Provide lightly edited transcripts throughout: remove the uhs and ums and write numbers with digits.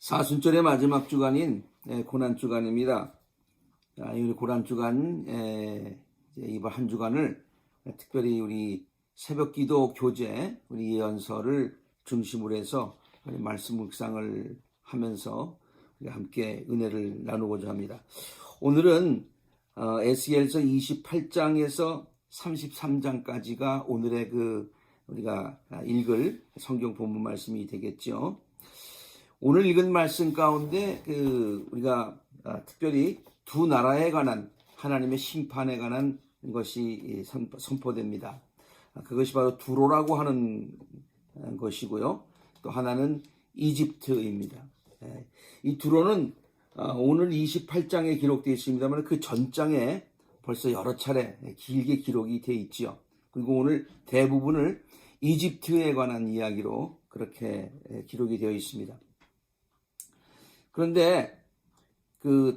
사순절의 마지막 주간인 고난주간입니다. 이 고난주간 이번 한 주간을 특별히 우리 새벽기도 교제 우리 예언서를 중심으로 해서 말씀 묵상을 하면서 함께 은혜를 나누고자 합니다. 오늘은 에스겔서 28장에서 33장까지가 오늘의 우리가 읽을 성경 본문 말씀이 되겠죠. 오늘 읽은 말씀 가운데 우리가 특별히 두 나라에 관한 하나님의 심판에 관한 것이 선포됩니다. 그것이 바로 두로라고 하는 것이고요. 또 하나는 이집트입니다. 이 두로는 오늘 28장에 기록되어 있습니다만 그 전장에 벌써 여러 차례 길게 기록이 되어 있죠. 그리고 오늘 대부분을 이집트에 관한 이야기로 그렇게 기록이 되어 있습니다. 그런데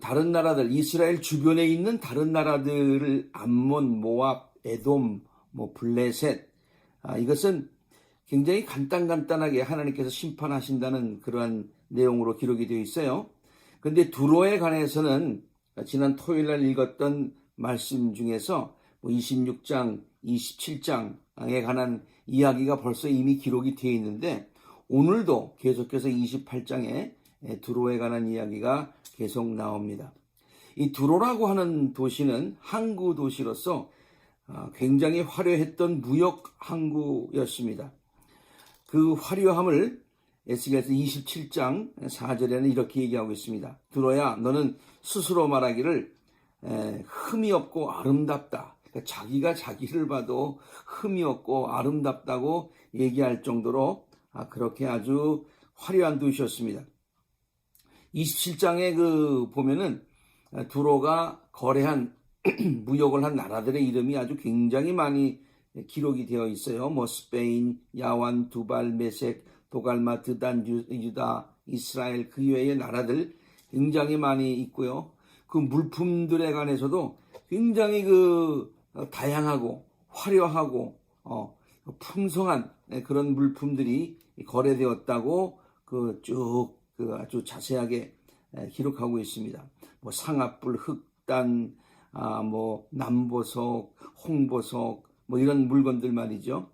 다른 나라들, 이스라엘 주변에 있는 다른 나라들을 암몬, 모압, 에돔, 블레셋, 이것은 굉장히 간단하게 하나님께서 심판하신다는 그러한 내용으로 기록이 되어 있어요. 그런데 두로에 관해서는 지난 토요일 날 읽었던 말씀 중에서 26장, 27장에 관한 이야기가 벌써 이미 기록이 되어 있는데 오늘도 계속해서 28장에 두로에 관한 이야기가 계속 나옵니다. 이 두로라고 하는 도시는 항구 도시로서 굉장히 화려했던 무역 항구였습니다. 그 화려함을 에스겔서 27장 4절에는 이렇게 얘기하고 있습니다. 두로야, 너는 스스로 말하기를 흠이 없고 아름답다. 그러니까 자기가 자기를 봐도 흠이 없고 아름답다고 얘기할 정도로 그렇게 아주 화려한 도시였습니다. 27장에 보면은 두로가 거래한 무역을 한 나라들의 이름이 아주 굉장히 많이 기록이 되어 있어요. 스페인, 야완, 두발, 메색, 도갈마, 드단, 유다, 이스라엘 그 외의 나라들 굉장히 많이 있고요. 그 물품들에 관해서도 굉장히 다양하고 화려하고 풍성한 그런 물품들이 거래되었다고 쭉 아주 자세하게 기록하고 있습니다. 상아뿔, 흑단, 남보석, 홍보석, 이런 물건들 말이죠.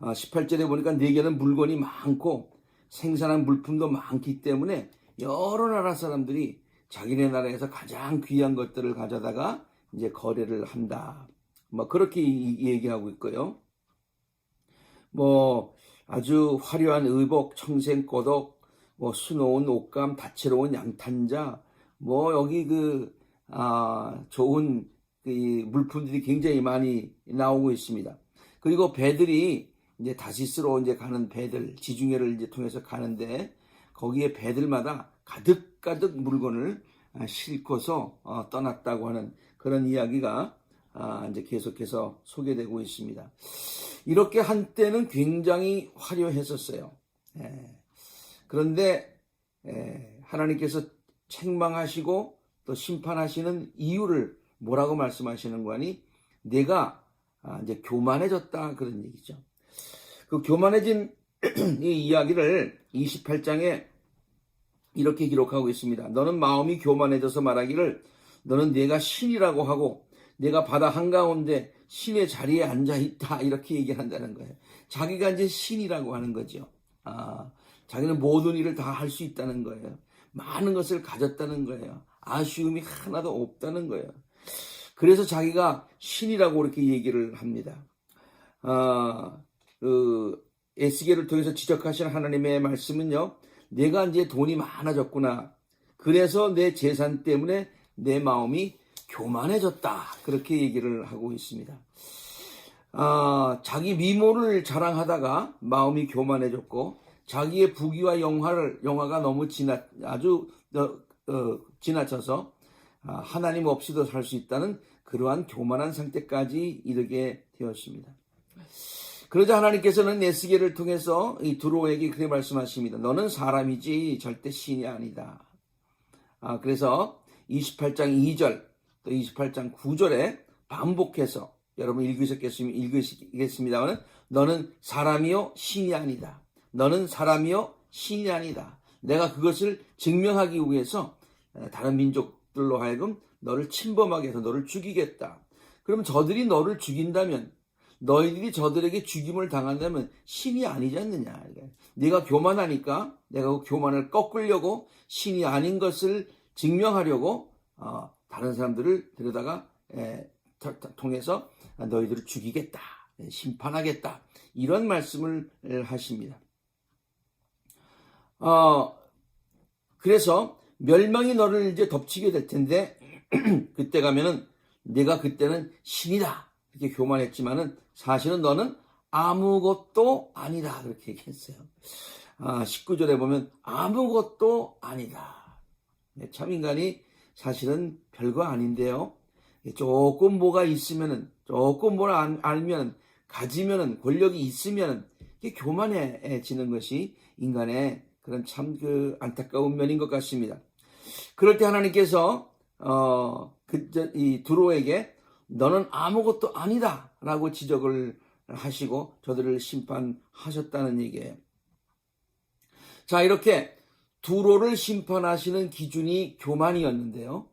18절에 보니까 내게는 물건이 많고 생산한 물품도 많기 때문에 여러 나라 사람들이 자기네 나라에서 가장 귀한 것들을 가져다가 이제 거래를 한다. 그렇게 얘기하고 있고요. 아주 화려한 의복, 청생꼬독, 수놓은 옷감, 다채로운 양탄자, 여기 좋은 물품들이 굉장히 많이 나오고 있습니다. 그리고 배들이 이제 다시스로 이제 가는 배들, 지중해를 이제 통해서 가는데 거기에 배들마다 가득 물건을 싣고서 떠났다고 하는 그런 이야기가 이제 계속해서 소개되고 있습니다. 이렇게 한때는 굉장히 화려했었어요. 그런데 하나님께서 책망하시고 또 심판하시는 이유를 뭐라고 말씀하시는 거니? 내가 이제 교만해졌다 그런 얘기죠. 그 교만해진 이 이야기를 28장에 이렇게 기록하고 있습니다. 너는 마음이 교만해져서 말하기를 너는 내가 신이라고 하고 내가 바다 한가운데 신의 자리에 앉아있다 이렇게 얘기한다는 거예요. 자기가 이제 신이라고 하는 거죠. 자기는 모든 일을 다 할 수 있다는 거예요. 많은 것을 가졌다는 거예요. 아쉬움이 하나도 없다는 거예요. 그래서 자기가 신이라고 이렇게 얘기를 합니다. 에스겔을 통해서 지적하신 하나님의 말씀은요. 내가 이제 돈이 많아졌구나. 그래서 내 재산 때문에 내 마음이 교만해졌다. 그렇게 얘기를 하고 있습니다. 자기 미모를 자랑하다가 마음이 교만해졌고 자기의 부귀와 영화가 너무 아주 지나쳐서 하나님 없이도 살 수 있다는 그러한 교만한 상태까지 이르게 되었습니다. 그러자 하나님께서는 에스겔을 통해서 이 두로에게 그렇게 말씀하십니다. 너는 사람이지 절대 신이 아니다. 그래서 28장 2절 또 28장 9절에 반복해서 여러분 읽으시겠습니다만 너는 사람이요 신이 아니다. 너는 사람이요 신이 아니다. 내가 그것을 증명하기 위해서 다른 민족들로 하여금 너를 침범하게 해서 너를 죽이겠다. 그러면 저들이 너를 죽인다면, 너희들이 저들에게 죽임을 당한다면 신이 아니지 않느냐. 네가 교만하니까 내가 그 교만을 꺾으려고 신이 아닌 것을 증명하려고 다른 사람들을 데려다가 통해서 너희들을 죽이겠다, 심판하겠다, 이런 말씀을 하십니다. 그래서 멸망이 너를 이제 덮치게 될 텐데 그때 가면은 내가 그때는 신이다 이렇게 교만했지만은 사실은 너는 아무것도 아니다 그렇게 얘기했어요. 19절에 보면 아무것도 아니다. 참 인간이 사실은 별거 아닌데요. 조금 뭐가 있으면은, 조금 뭘 알면은, 가지면은, 권력이 있으면은 이게 교만해지는 것이 인간의 그런 참 그 안타까운 면인 것 같습니다. 그럴 때 하나님께서 이 두로에게 너는 아무것도 아니다라고 지적을 하시고 저들을 심판하셨다는 얘기예요. 자, 이렇게 두로를 심판하시는 기준이 교만이었는데요.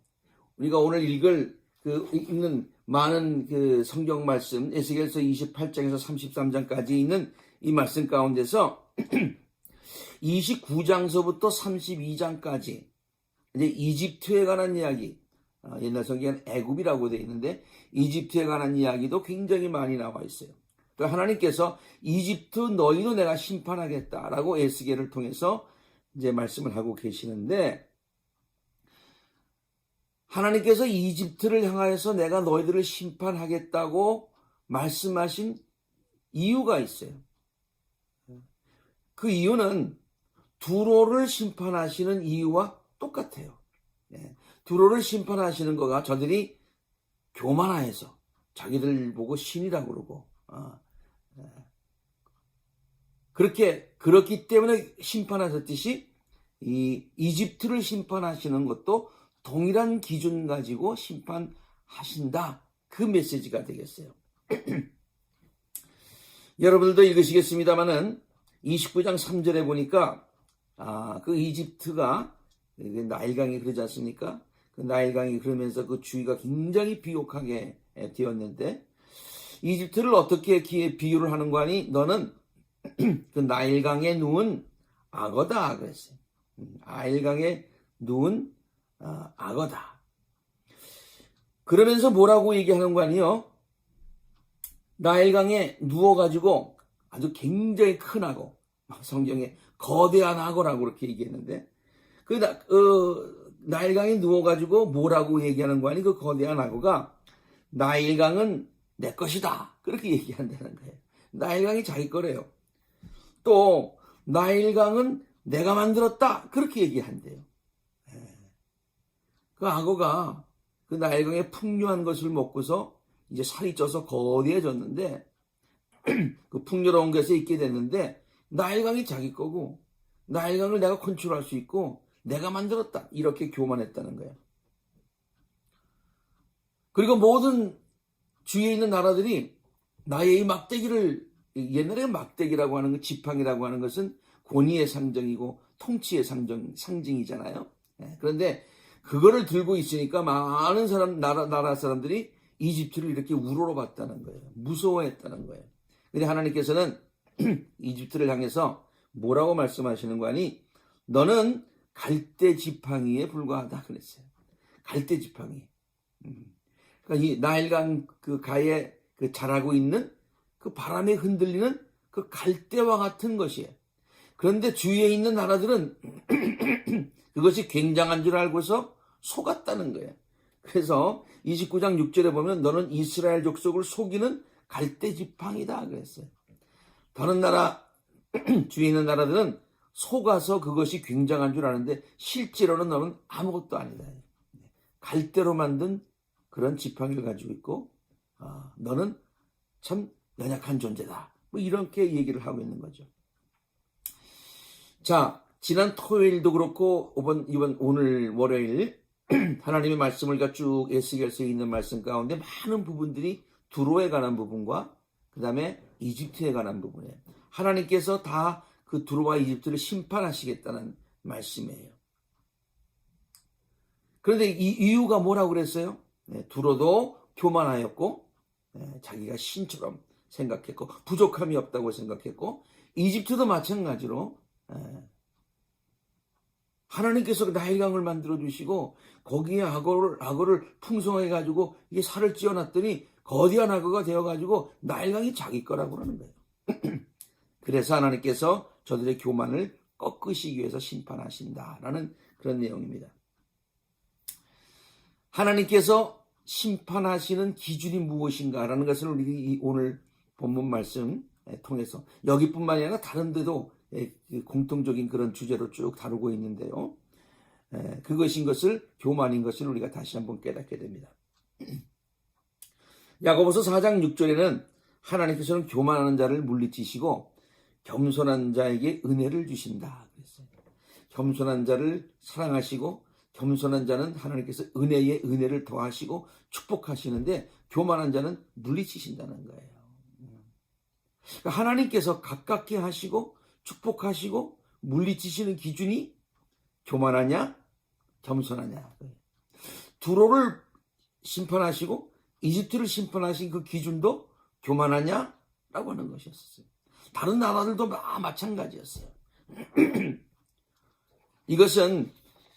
우리가 오늘 읽는 많은 그 성경 말씀, 에스겔서 28장에서 33장까지 있는 이 말씀 가운데서 29장서부터 32장까지 이제 이집트에 관한 이야기, 옛날 성경에는 애굽이라고 되어 있는데 이집트에 관한 이야기도 굉장히 많이 나와 있어요. 그러니까 하나님께서 이집트 너희도 내가 심판하겠다라고 에스겔을 통해서 이제 말씀을 하고 계시는데, 하나님께서 이집트를 향하여서 내가 너희들을 심판하겠다고 말씀하신 이유가 있어요. 그 이유는 두로를 심판하시는 이유와 똑같아요. 두로를 심판하시는 거가 저들이 교만해서 자기들 보고 신이라고 그러고 그렇기 때문에 심판하셨듯이 이 이집트를 심판하시는 것도 동일한 기준 가지고 심판하신다. 그 메시지가 되겠어요. 여러분들도 읽으시겠습니다만은 29장 3절에 보니까 그 이집트가 나일강이 그러지 않습니까? 그 나일강이 그러면서 그 주위가 굉장히 비옥하게 되었는데 이집트를 어떻게 비유를 하는 거 아니? 너는 그 나일강에 누운 악어다 그랬어요. 나일강에 누운 악어다. 그러면서 뭐라고 얘기하는 거 아니요? 나일강에 누워가지고 아주 굉장히 큰 악어, 성경에 거대한 악어라고 그렇게 얘기했는데 나일강에 누워가지고 뭐라고 얘기하는 거 아니? 그 거대한 악어가 나일강은 내 것이다 그렇게 얘기한다는 거예요. 나일강이 자기 거래요. 또 나일강은 내가 만들었다 그렇게 얘기한대요. 그 악어가 그 나일강의 풍요한 것을 먹고서 이제 살이 쪄서 거대해졌는데 그 풍요로운 것에 있게 됐는데 나일강이 자기 거고 나일강을 내가 컨트롤할 수 있고 내가 만들었다 이렇게 교만했다는 거예요. 그리고 모든 주위에 있는 나라들이 나의 이 막대기를, 옛날에 막대기라고 하는 것, 지팡이라고 하는 것은 권위의 상징이고 통치의 상징이잖아요. 그런데 그거를 들고 있으니까 많은 나라 사람들이 이집트를 이렇게 우러러봤다는 거예요. 무서워했다는 거예요. 근데 하나님께서는 이집트를 향해서 뭐라고 말씀하시는 거 아니? 너는 갈대 지팡이에 불과하다 그랬어요. 갈대 지팡이. 그러니까 이 나일강 그 가에 그 자라고 있는 그 바람에 흔들리는 그 갈대와 같은 것이에요. 그런데 주위에 있는 나라들은 그것이 굉장한 줄 알고서 속았다는 거예요. 그래서 29장 6절에 보면 너는 이스라엘 족속을 속이는 갈대 지팡이다 그랬어요. 다른 나라 주위에 있는 나라들은 속아서 그것이 굉장한 줄 아는데 실제로는 너는 아무것도 아니다. 갈대로 만든 그런 지팡이를 가지고 있고 너는 참 연약한 존재다. 뭐 이렇게 얘기를 하고 있는 거죠. 자, 지난 토요일도 그렇고 오늘 월요일 하나님의 말씀을 쭉 에스겔서에 있는 말씀 가운데 많은 부분들이 두로에 관한 부분과 그 다음에 이집트에 관한 부분이에요. 하나님께서 다 그 두로와 이집트를 심판하시겠다는 말씀이에요. 그런데 이 이유가 뭐라고 그랬어요? 두로도 교만하였고 자기가 신처럼 생각했고 부족함이 없다고 생각했고 이집트도 마찬가지로 하나님께서 나일강을 만들어 주시고 거기에 악어를 풍성하게 가지고 이게 살을 찌어놨더니 거대한 악어가 되어가지고 나일강이 자기 거라고 그러는 거예요. 그래서 하나님께서 저들의 교만을 꺾으시기 위해서 심판하신다라는 그런 내용입니다. 하나님께서 심판하시는 기준이 무엇인가라는 것을 우리 오늘 본문 말씀 통해서 여기뿐만 아니라 다른 데도 공통적인 그런 주제로 쭉 다루고 있는데요. 그것인 것을 교만인 것을 우리가 다시 한번 깨닫게 됩니다. 야고보서 4장 6절에는 하나님께서는 교만하는 자를 물리치시고 겸손한 자에게 은혜를 주신다 그랬어요. 겸손한 자를 사랑하시고 겸손한 자는 하나님께서 은혜에 은혜를 더하시고 축복하시는데 교만한 자는 물리치신다는 거예요. 그러니까 하나님께서 가깝게 하시고 축복하시고 물리치시는 기준이 교만하냐 겸손하냐. 두로를 심판하시고 이집트를 심판하신 그 기준도 교만하냐라고 하는 것이었어요. 다른 나라들도 마찬가지였어요. 이것은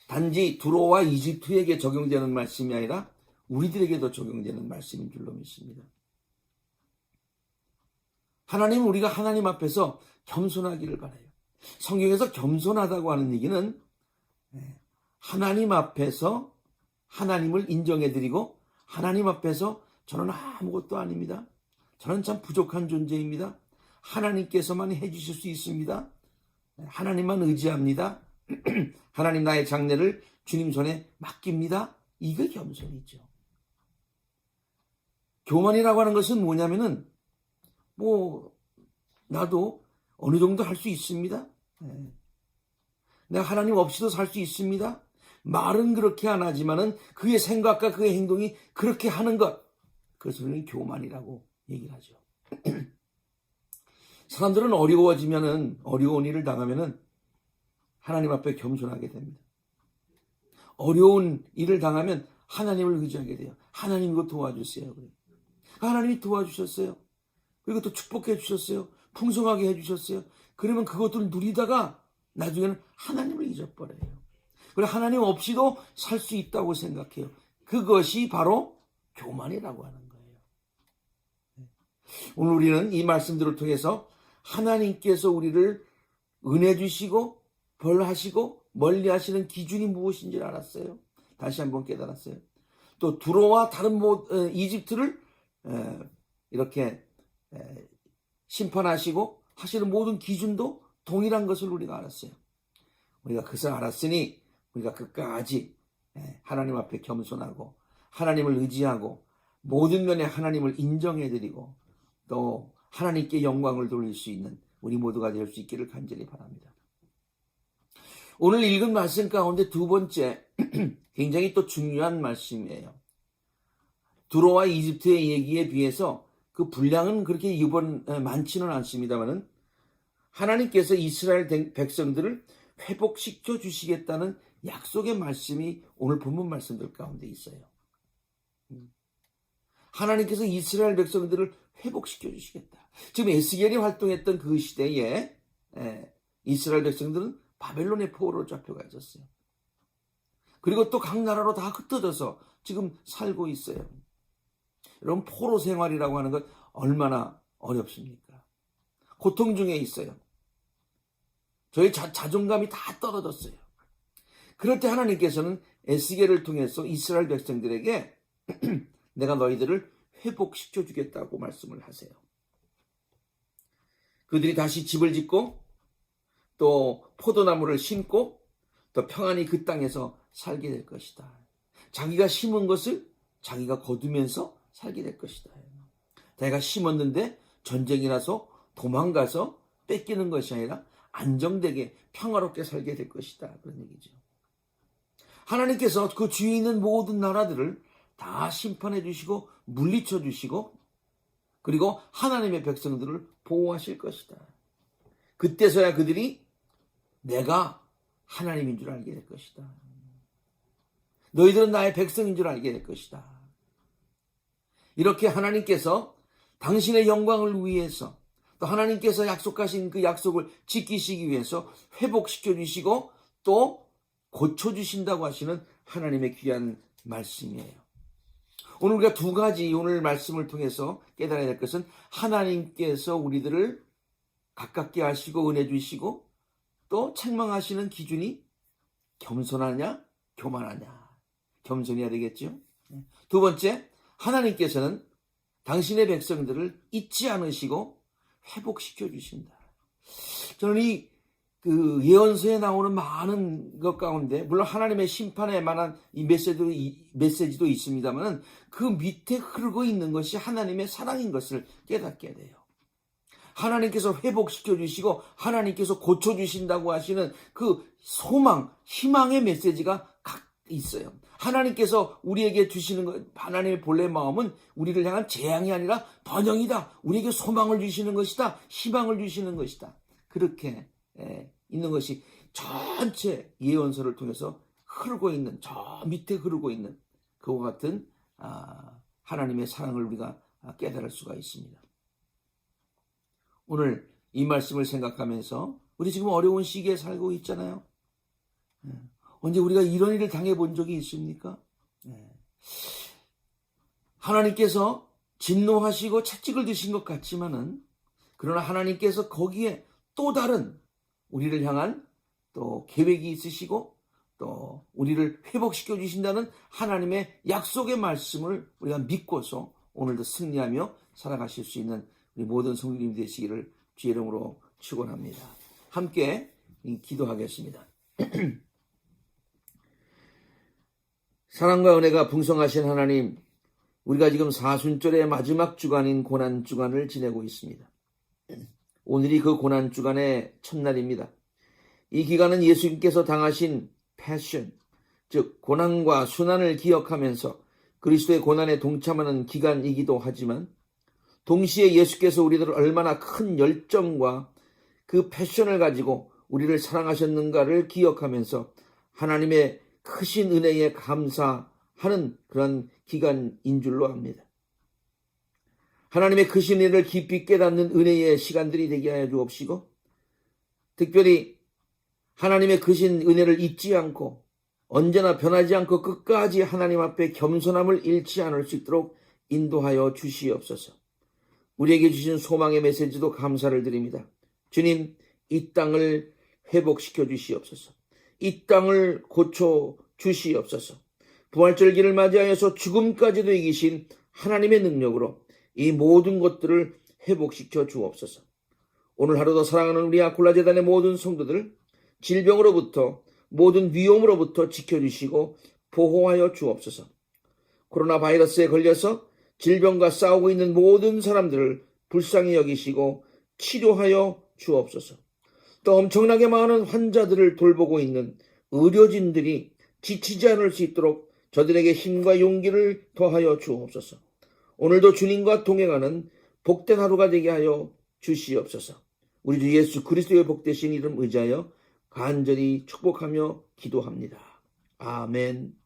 단지 두로와 이집트에게 적용되는 말씀이 아니라 우리들에게도 적용되는 말씀인 줄로 믿습니다. 하나님은 우리가 하나님 앞에서 겸손하기를 바라요. 성경에서 겸손하다고 하는 얘기는 하나님 앞에서 하나님을 인정해드리고 하나님 앞에서 저는 아무것도 아닙니다. 저는 참 부족한 존재입니다. 하나님께서만 해주실 수 있습니다. 하나님만 의지합니다. 하나님 나의 장래를 주님 손에 맡깁니다. 이게 겸손이죠. 교만이라고 하는 것은 뭐냐면은 나도 어느 정도 할 수 있습니다. 내가 하나님 없이도 살 수 있습니다. 말은 그렇게 안 하지만은 그의 생각과 그의 행동이 그렇게 하는 것, 그것을 우리는 교만이라고 얘기를 하죠. 사람들은 어려운 일을 당하면은 하나님 앞에 겸손하게 됩니다. 어려운 일을 당하면 하나님을 의지하게 돼요. 하나님 이거 도와주세요. 하나님이 도와주셨어요. 그리고 또 축복해 주셨어요. 풍성하게 해주셨어요. 그러면 그것들을 누리다가 나중에는 하나님을 잊어버려요. 그리고 하나님 없이도 살 수 있다고 생각해요. 그것이 바로 교만이라고 하는 거예요. 오늘 우리는 이 말씀들을 통해서 하나님께서 우리를 은혜 주시고 벌하시고 멀리하시는 기준이 무엇인지를 알았어요. 다시 한번 깨달았어요. 또 두로와 다른 이집트를 이렇게 심판하시고 하시는 모든 기준도 동일한 것을 우리가 알았어요. 우리가 그것을 알았으니 우리가 끝까지 하나님 앞에 겸손하고 하나님을 의지하고 모든 면에 하나님을 인정해드리고 또 하나님께 영광을 돌릴 수 있는 우리 모두가 될 수 있기를 간절히 바랍니다. 오늘 읽은 말씀 가운데 두 번째 굉장히 또 중요한 말씀이에요. 두로와 이집트의 얘기에 비해서 그 분량은 그렇게 많지는 않습니다만은 하나님께서 이스라엘 백성들을 회복시켜 주시겠다는 약속의 말씀이 오늘 본문 말씀들 가운데 있어요. 하나님께서 이스라엘 백성들을 회복시켜 주시겠다. 지금 에스겔이 활동했던 그 시대에 이스라엘 백성들은 바벨론의 포로로 잡혀가 있었어요. 그리고 또 각 나라로 다 흩어져서 지금 살고 있어요. 여러분, 포로 생활이라고 하는 것 얼마나 어렵습니까? 고통 중에 있어요. 저희 자존감이 다 떨어졌어요. 그럴 때 하나님께서는 에스겔을 통해서 이스라엘 백성들에게 내가 너희들을 회복시켜 주겠다고 말씀을 하세요. 그들이 다시 집을 짓고 또 포도나무를 심고 또 평안히 그 땅에서 살게 될 것이다. 자기가 심은 것을 자기가 거두면서 살게 될 것이다. 자기가 심었는데 전쟁이 나서 도망가서 뺏기는 것이 아니라 안정되게 평화롭게 살게 될 것이다. 그런 얘기죠. 하나님께서 그 주위에 있는 모든 나라들을 다 심판해 주시고 물리쳐 주시고 그리고 하나님의 백성들을 보호하실 것이다. 그때서야 그들이 내가 하나님인 줄 알게 될 것이다. 너희들은 나의 백성인 줄 알게 될 것이다. 이렇게 하나님께서 당신의 영광을 위해서 또 하나님께서 약속하신 그 약속을 지키시기 위해서 회복시켜 주시고 또 고쳐주신다고 하시는 하나님의 귀한 말씀이에요. 오늘 우리가 두 가지 오늘 말씀을 통해서 깨달아야 될 것은 하나님께서 우리들을 가깝게 하시고 은혜 주시고 또 책망하시는 기준이 겸손하냐 교만하냐. 겸손해야 되겠죠. 두 번째, 하나님께서는 당신의 백성들을 잊지 않으시고 회복시켜 주신다. 저는 그 예언서에 나오는 많은 것 가운데 물론 하나님의 심판에 관한 이 메시지도 있습니다만 그 밑에 흐르고 있는 것이 하나님의 사랑인 것을 깨닫게 돼요. 하나님께서 회복시켜 주시고 하나님께서 고쳐 주신다고 하시는 그 소망, 희망의 메시지가 있어요. 하나님께서 우리에게 주시는 것, 하나님의 본래 마음은 우리를 향한 재앙이 아니라 번영이다. 우리에게 소망을 주시는 것이다. 희망을 주시는 것이다. 그렇게 있는 것이 전체 예언서를 통해서 흐르고 있는, 저 밑에 흐르고 있는 그와 같은 하나님의 사랑을 우리가 깨달을 수가 있습니다. 오늘 이 말씀을 생각하면서 우리 지금 어려운 시기에 살고 있잖아요. 언제 우리가 이런 일을 당해본 적이 있습니까? 하나님께서 진노하시고 채찍을 드신 것 같지만은 그러나 하나님께서 거기에 또 다른 우리를 향한 또 계획이 있으시고 또 우리를 회복시켜 주신다는 하나님의 약속의 말씀을 우리가 믿고서 오늘도 승리하며 살아가실 수 있는 우리 모든 성도님 되시기를 주의 이름으로 축원합니다. 함께 기도하겠습니다. 사랑과 은혜가 풍성하신 하나님, 우리가 지금 사순절의 마지막 주간인 고난주간을 지내고 있습니다. 오늘이 그 고난주간의 첫날입니다. 이 기간은 예수님께서 당하신 패션, 즉 고난과 순환을 기억하면서 그리스도의 고난에 동참하는 기간이기도 하지만 동시에 예수께서 우리들을 얼마나 큰 열정과 그 패션을 가지고 우리를 사랑하셨는가를 기억하면서 하나님의 크신 은혜에 감사하는 그런 기간인 줄로 압니다. 하나님의 크신 은혜를 깊이 깨닫는 은혜의 시간들이 되게 하여 주옵시고 특별히 하나님의 크신 은혜를 잊지 않고 언제나 변하지 않고 끝까지 하나님 앞에 겸손함을 잃지 않을 수 있도록 인도하여 주시옵소서. 우리에게 주신 소망의 메시지도 감사를 드립니다. 주님, 이 땅을 회복시켜 주시옵소서. 이 땅을 고쳐 주시옵소서. 부활절기를 맞이하여서 죽음까지도 이기신 하나님의 능력으로 이 모든 것들을 회복시켜 주옵소서. 오늘 하루도 사랑하는 우리 아콜라 재단의 모든 성도들 질병으로부터 모든 위험으로부터 지켜주시고 보호하여 주옵소서. 코로나 바이러스에 걸려서 질병과 싸우고 있는 모든 사람들을 불쌍히 여기시고 치료하여 주옵소서. 또 엄청나게 많은 환자들을 돌보고 있는 의료진들이 지치지 않을 수 있도록 저들에게 힘과 용기를 더하여 주옵소서. 오늘도 주님과 동행하는 복된 하루가 되게 하여 주시옵소서. 우리 주 예수 그리스도의 복되신 이름 의지하여 간절히 축복하며 기도합니다. 아멘.